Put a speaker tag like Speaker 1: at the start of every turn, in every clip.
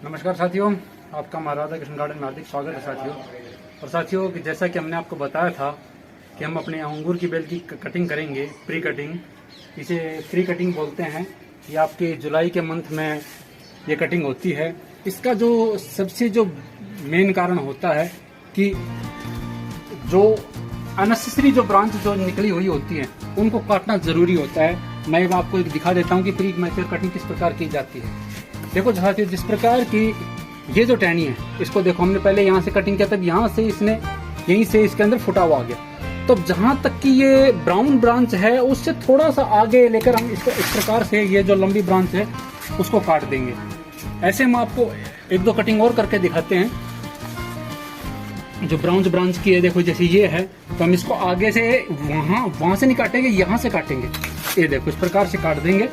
Speaker 1: नमस्कार साथियों, आपका हमारा राधा कृष्ण गार्डन में हार्दिक स्वागत है साथियों। और साथियों कि जैसा कि हमने आपको बताया था कि हम अपने अंगूर की बेल की कटिंग करेंगे, प्री कटिंग। इसे प्री कटिंग बोलते हैं। ये आपके जुलाई के मंथ में ये कटिंग होती है। इसका जो सबसे जो मेन कारण होता है कि जो अननेसेसरी जो ब्रांच जो निकली हुई होती है उनको काटना जरूरी होता है। मैं आपको एक दिखा देता हूँ कि प्री मैच्योर कटिंग किस प्रकार की जाती है। देखो साथियों, जिस प्रकार की ये जो टहनी है, इसको देखो, हमने पहले यहाँ से कटिंग किया, तब यहाँ से इसने यहीं से इसके अंदर फुटा हुआ आ गया। तो जहां तक कि ये ब्राउन ब्रांच है उससे थोड़ा सा आगे लेकर हम इसको इस प्रकार से ये जो लंबी ब्रांच है उसको काट देंगे। ऐसे हम आपको एक दो कटिंग और करके दिखाते हैं। जो ब्राउन ब्रांच की है, देखो जैसे ये है, तो हम इसको आगे से वहां से नहीं काटेंगे, यहाँ से काटेंगे। ये देखो इस प्रकार से काट देंगे,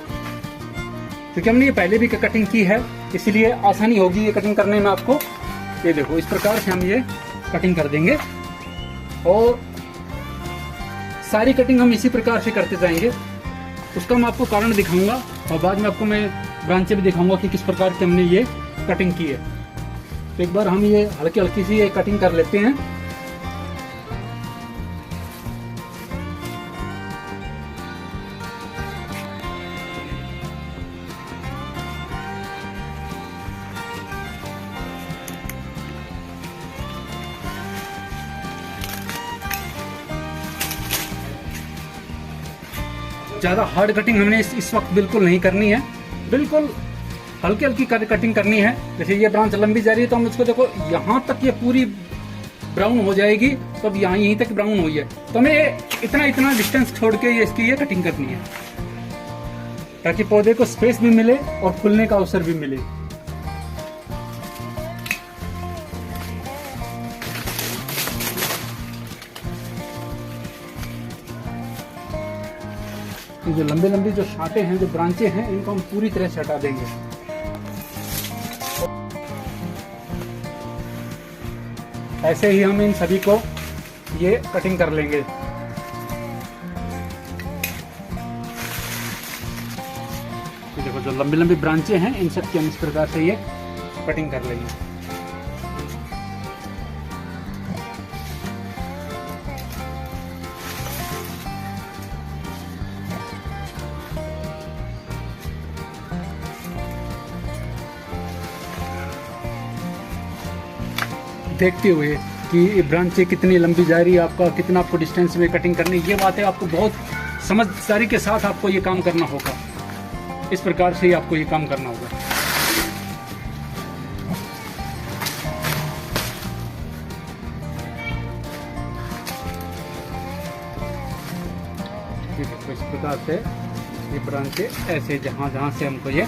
Speaker 1: क्योंकि हमने ये पहले भी कटिंग की है, इसलिए आसानी होगी ये कटिंग करने में आपको। ये देखो इस प्रकार से हम ये कटिंग कर देंगे और सारी कटिंग हम इसी प्रकार से करते जाएंगे। उसका मैं आपको कारण दिखाऊंगा और बाद में आपको मैं ब्रांचें भी दिखाऊंगा कि किस प्रकार से हमने ये कटिंग की है। तो एक बार हम ये हल्की हल्की सी ये कटिंग कर लेते हैं। ज़्यादा हार्ड कटिंग हमने इस वक्त बिल्कुल नहीं करनी है, बिल्कुल हल्की हल्की कटिंग करनी है। जैसे ये ब्रांच लंबी जा रही है तो हम इसको देखो यहाँ तक ये पूरी ब्राउन हो जाएगी, तो अब यहाँ यहीं तक ब्राउन हुई है, तो हमें इतना डिस्टेंस छोड़ के ये इसकी ये कटिंग करनी है, ताकि पौधे को स्पेस भी मिले और फूलने का अवसर भी मिले। जो लंबे लंबे जो शाटे हैं, जो ब्रांचें हैं, इनको हम पूरी तरह से हटा देंगे। ऐसे ही हम इन सभी को ये कटिंग कर लेंगे। देखो जो लंबी लंबी ब्रांचें हैं, इन सब की हम इस प्रकार से ये कटिंग कर लेंगे। देखते हुए कि ब्रांचें कितनी लंबी जा रही है, आपका कितना आपको डिस्टेंस में कटिंग करनी है, ये बातें आपको बहुत समझदारी के साथ आपको ये काम करना होगा। इस प्रकार से ही आपको ये काम करना होगा। तो इस प्रकार से ये ब्रांचें ऐसे जहां जहां से हमको ये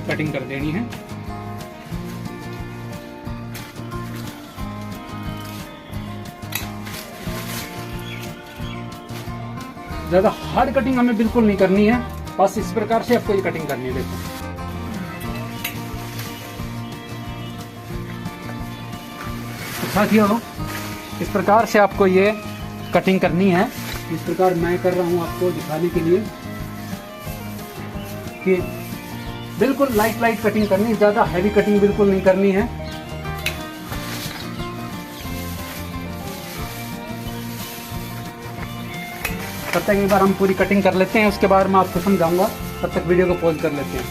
Speaker 1: कटिंग कर देनी है। ज़्यादा हार्ड कटिंग हमें बिल्कुल नहीं करनी है, बस इस प्रकार से आपको ये कटिंग करनी है। देखो तो साथियों, इस प्रकार से आपको ये कटिंग करनी है। इस प्रकार मैं कर रहा हूं आपको दिखाने के लिए कि बिल्कुल लाइट कटिंग करनी है, ज़्यादा हैवी कटिंग बिल्कुल नहीं करनी है। तब तक एक बार हम पूरी कटिंग कर लेते हैं, उसके बाद मैं आपको समझाऊंगा। तब तक वीडियो को पॉज कर लेते हैं।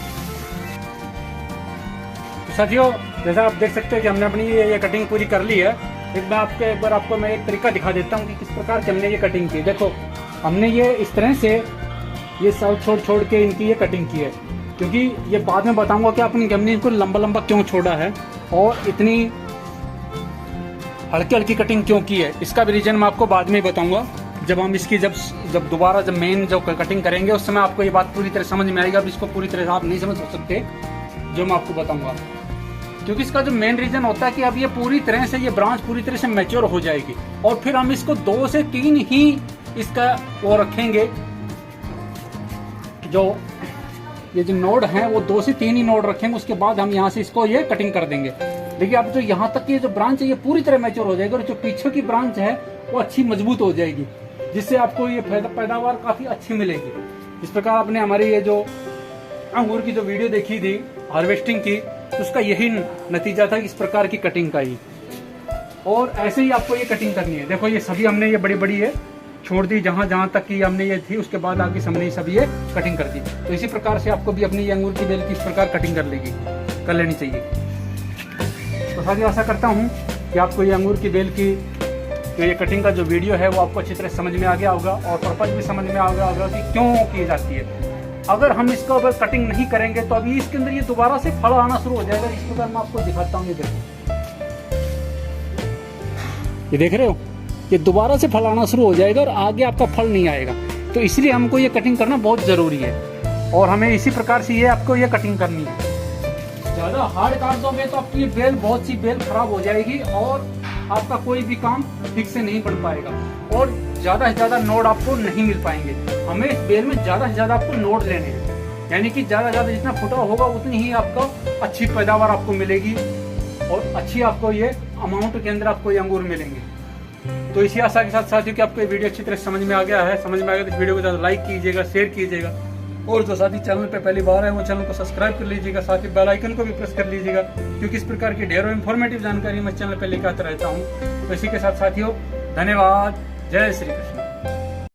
Speaker 1: तो साथियों, जैसा आप देख सकते हैं कि हमने अपनी ये कटिंग पूरी कर ली है। एक बार आपको मैं एक तरीका दिखा देता हूं कि किस प्रकार से हमने ये कटिंग की। देखो हमने ये इस तरह से ये सब छोड़ के इनकी ये कटिंग की है, क्योंकि ये बाद में बताऊंगा कि हमने इनको लंबा क्यों छोड़ा है और इतनी हल्की कटिंग क्यों की है। इसका भी रीजन मैं आपको बाद में बताऊंगा। जब हम इसकी जब दोबारा जब मेन जो कटिंग करेंगे उस समय आपको ये बात पूरी तरह समझ में आएगी। अब इसको पूरी तरह से आप नहीं समझ सकते, जो मैं आपको बताऊंगा, क्योंकि इसका जो मेन रीजन होता है कि अब ये पूरी तरह से ये ब्रांच पूरी तरह से मैच्योर हो जाएगी और फिर हम इसको 2 से 3 ही इसका वो रखेंगे। जो ये जो नोड है वो 2 से 3 ही नोड रखेंगे, उसके बाद हम यहाँ से इसको ये कटिंग कर देंगे। देखिए अब जो यहाँ तक की जो ब्रांच है ये पूरी तरह मैच्योर हो जाएगी और जो पीछे की ब्रांच है वो अच्छी मजबूत हो जाएगी, जिससे आपको ये पैदावार काफी अच्छी मिलेगी। इस प्रकार आपने हमारी ये जो अंगूर की जो वीडियो देखी थी हार्वेस्टिंग की, तो उसका यही नतीजा था इस प्रकार की कटिंग का ही। और ऐसे ही आपको ये कटिंग करनी है। देखो ये सभी हमने ये बड़ी बड़ी है छोड़ दी, जहां जहां तक की हमने ये थी, उसके बाद आगे हमने सभी ये कटिंग कर दी। तो इसी प्रकार से आपको भी अपनी ये अंगूर की बेल की इस प्रकार कटिंग कर लेनी चाहिए। तो साथियों आशा करता हूँ कि आपको ये अंगूर की बेल की जो ये कटिंग का जो वीडियो है वो आपको अच्छी तरह समझ में आ गया होगा और पर्पज भी समझ में आ गया होगा कि क्यों की जाती है। अगर हम इसका अगर कटिंग नहीं करेंगे तो अभी इसके अंदर ये दोबारा से फल आना शुरू हो जाएगा। इस प्रकार मैं आपको दिखाता हूँ, ये देखो, ये देख रहे हो, ये दोबारा से फल आना शुरू हो जाएगा और आगे आपका फल नहीं आएगा। तो इसलिए हमको ये कटिंग करना बहुत जरूरी है और हमें इसी प्रकार से ये आपको ये कटिंग करनी है। ज्यादा हार्ड काट दोगे तो आपकी ये बेल, बहुत सी बेल खराब हो जाएगी और आपका कोई भी काम ठीक से नहीं बन पाएगा और ज्यादा से ज्यादा नोड आपको नहीं मिल पाएंगे। हमें इस बेल में ज्यादा से ज्यादा आपको नोड लेने हैं, यानी कि ज्यादा से ज्यादा जितना फुटा होगा उतनी ही आपका अच्छी पैदावार आपको मिलेगी और अच्छी आपको ये अमाउंट के अंदर आपको ये अंगूर मिलेंगे। तो इसी आशा के साथ साथियों कि आपको ये वीडियो अच्छी तरह समझ में आ गया है। समझ में आ गया तो वीडियो को ज्यादा लाइक कीजिएगा, शेयर कीजिएगा और जो साथी चैनल पे पहली बार है वो चैनल को सब्सक्राइब कर लीजिएगा, साथ ही बेल आइकन को भी प्रेस कर लीजिएगा, क्योंकि इस प्रकार की ढेरों इन्फॉर्मेटिव जानकारी मैं चैनल पे लेकर आता रहता हूँ। तो इसी के साथ साथियों धन्यवाद, जय श्री कृष्ण।